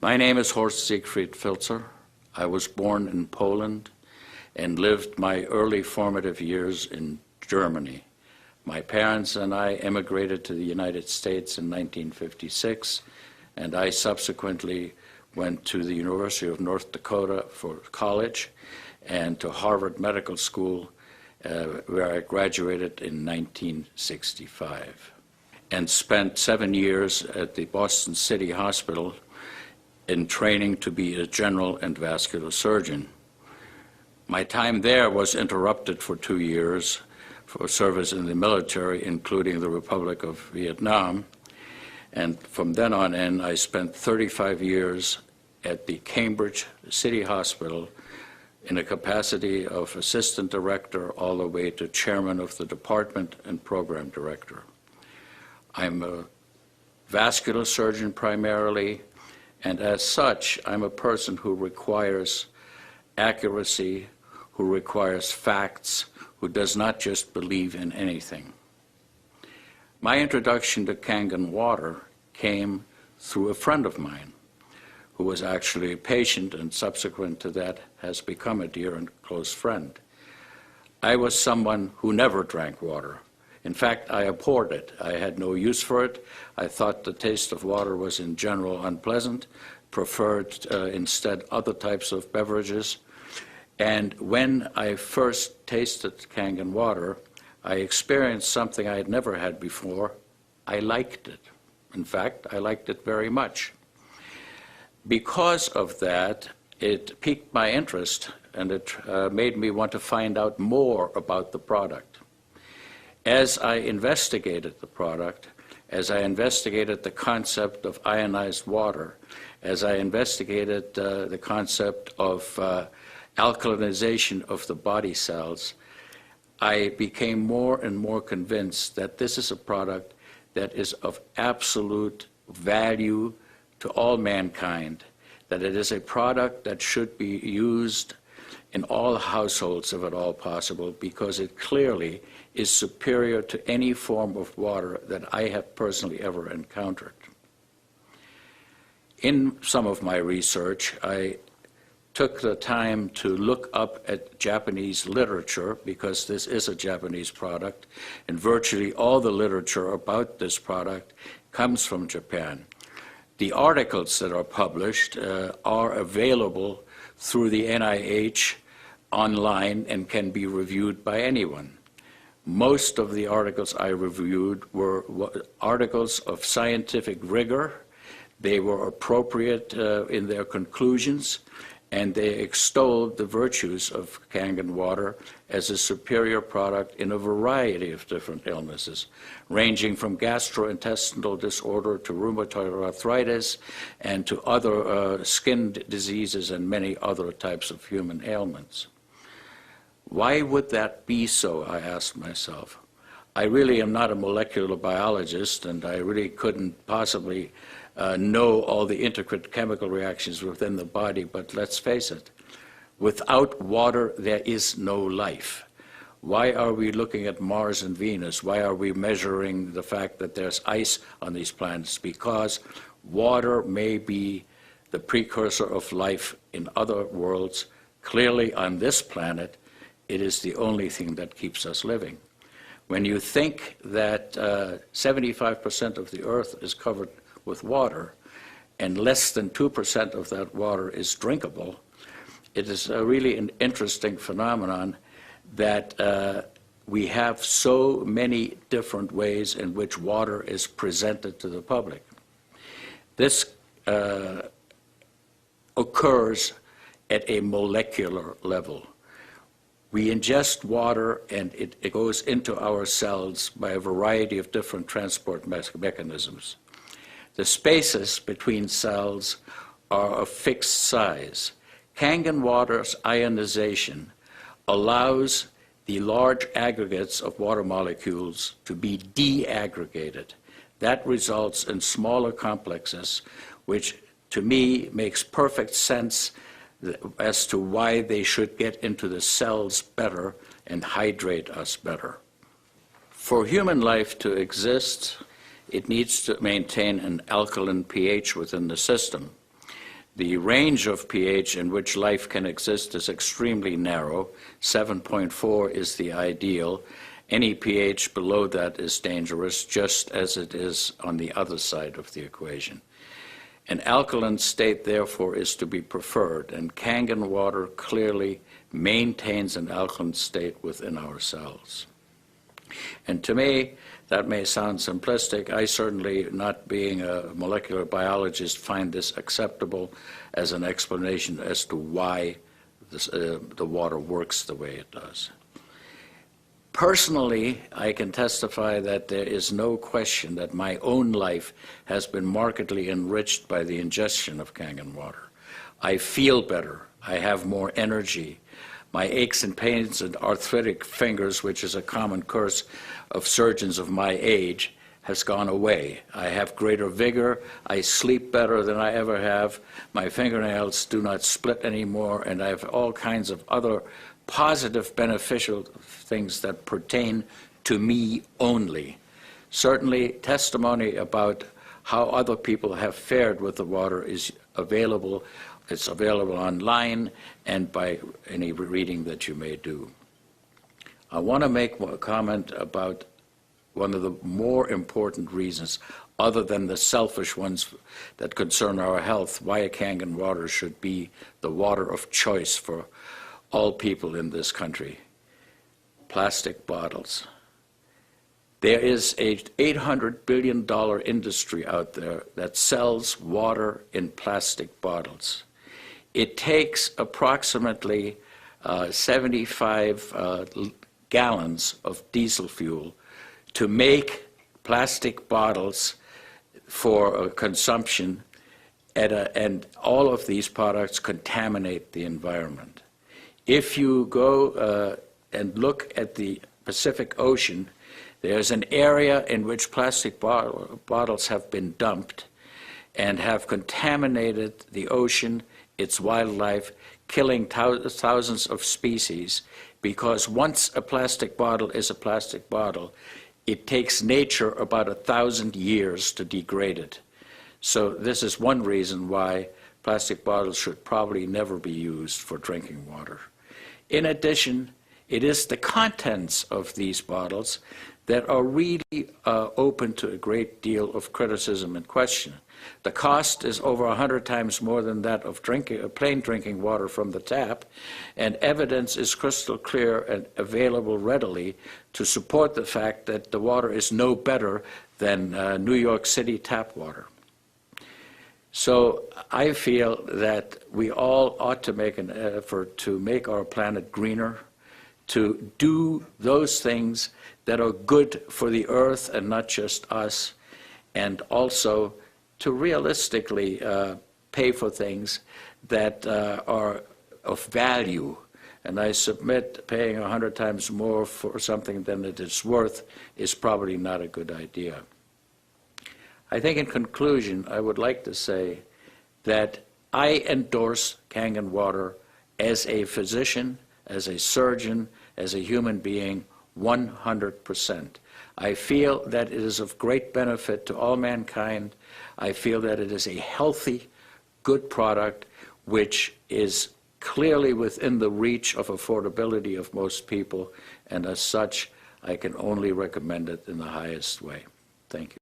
My name is Horst Filtzer. I was born in Poland and lived my early formative years in Germany. My parents and I emigrated to the United States in 1956, and I subsequently went to the University of North Dakota for college and to Harvard Medical School, where I graduated in 1965, and spent 7 years at the Boston City Hospital in training to be a general and vascular surgeon. My time there was interrupted for 2 years for service in the military, including the Republic of Vietnam. And from then on in, I spent 35 years at the Cambridge City Hospital in a capacity of assistant director all the way to chairman of the department and program director. I'm a vascular surgeon primarily, and as such, I'm a person who requires accuracy, who requires facts, who does not just believe in anything. My introduction to Kangen water came through a friend of mine who was actually a patient and subsequent to that has become a dear and close friend. I was someone who never drank water. In fact, I abhorred it. I had no use for it. I thought the taste of water was in general unpleasant, preferred instead other types of beverages. And when I first tasted Kangen water, I experienced something I had never had before. I liked it. In fact, I liked it very much. Because of that, it piqued my interest, and it made me want to find out more about the product. As I investigated the product, as I investigated the concept of ionized water, as I investigated the concept of alkalinization of the body cells, I became more and more convinced that this is a product that is of absolute value to all mankind, that it is a product that should be used in all households if at all possible, because it clearly is superior to any form of water that I have personally ever encountered. In some of my research, I took the time to look up at Japanese literature, because this is a Japanese product, and virtually all the literature about this product comes from Japan. The articles that are published are available through the NIH online and can be reviewed by anyone. Most of the articles I reviewed were articles of scientific rigor. They were appropriate in their conclusions, and they extolled the virtues of Kangen water as a superior product in a variety of different illnesses, ranging from gastrointestinal disorder to rheumatoid arthritis and to other skin diseases and many other types of human ailments. Why would that be so, I asked myself. I really am not a molecular biologist, and I really couldn't possibly know all the intricate chemical reactions within the body, but let's face it, without water there is no life. Why are we looking at Mars and Venus? Why are we measuring the fact that there's ice on these planets? Because water may be the precursor of life in other worlds. Clearly on this planet, it is the only thing that keeps us living. When you think that 75% of the Earth is covered with water, and less than 2% of that water is drinkable, it is really an interesting phenomenon that we have so many different ways in which water is presented to the public. This occurs at a molecular level. We ingest water, and it goes into our cells by a variety of different transport mechanisms. The spaces between cells are of fixed size. Kangen water's ionization allows the large aggregates of water molecules to be deaggregated. That results in smaller complexes, which to me makes perfect sense as to why they should get into the cells better and hydrate us better. For human life to exist, it needs to maintain an alkaline pH within the system. The range of pH in which life can exist is extremely narrow. 7.4 is the ideal. Any pH below that is dangerous, just as it is on the other side of the equation. An alkaline state, therefore, is to be preferred, and Kangen water clearly maintains an alkaline state within our cells. And to me, that may sound simplistic. I certainly, not being a molecular biologist, find this acceptable as an explanation as to why the water works the way it does. Personally, I can testify that there is no question that my own life has been markedly enriched by the ingestion of Kangen water. I feel better. I have more energy. My aches and pains and arthritic fingers, which is a common curse of surgeons of my age, has gone away. I have greater vigor. I sleep better than I ever have. My fingernails do not split anymore, and I have all kinds of other positive, beneficial things that pertain to me only. Certainly, testimony about how other people have fared with the water is available. It's available online and by any reading that you may do. I want to make a comment about one of the more important reasons, other than the selfish ones that concern our health, why Kangen water should be the water of choice for all people in this country. Plastic bottles. There is a $800 billion industry out there that sells water in plastic bottles. It takes approximately 75 gallons of diesel fuel to make plastic bottles for consumption, and all of these products contaminate the environment. If you go and look at the Pacific Ocean, there's an area in which plastic bottles have been dumped and have contaminated the ocean, its wildlife, killing thousands of species, because once a plastic bottle is a plastic bottle, it takes nature about 1,000 years to degrade it. So this is one reason why plastic bottles should probably never be used for drinking water. In addition, it is the contents of these bottles that are really open to a great deal of criticism and question. The cost is over 100 times more than that of plain drinking water from the tap, and evidence is crystal clear and available readily to support the fact that the water is no better than New York City tap water. So I feel that we all ought to make an effort to make our planet greener, to do those things that are good for the earth and not just us, and also to realistically pay for things that are of value. And I submit paying 100 times more for something than it is worth is probably not a good idea. I think in conclusion, I would like to say that I endorse Kangen water as a physician, as a surgeon, as a human being, 100%. I feel that it is of great benefit to all mankind. I feel that it is a healthy, good product which is clearly within the reach of affordability of most people, and as such, I can only recommend it in the highest way. Thank you.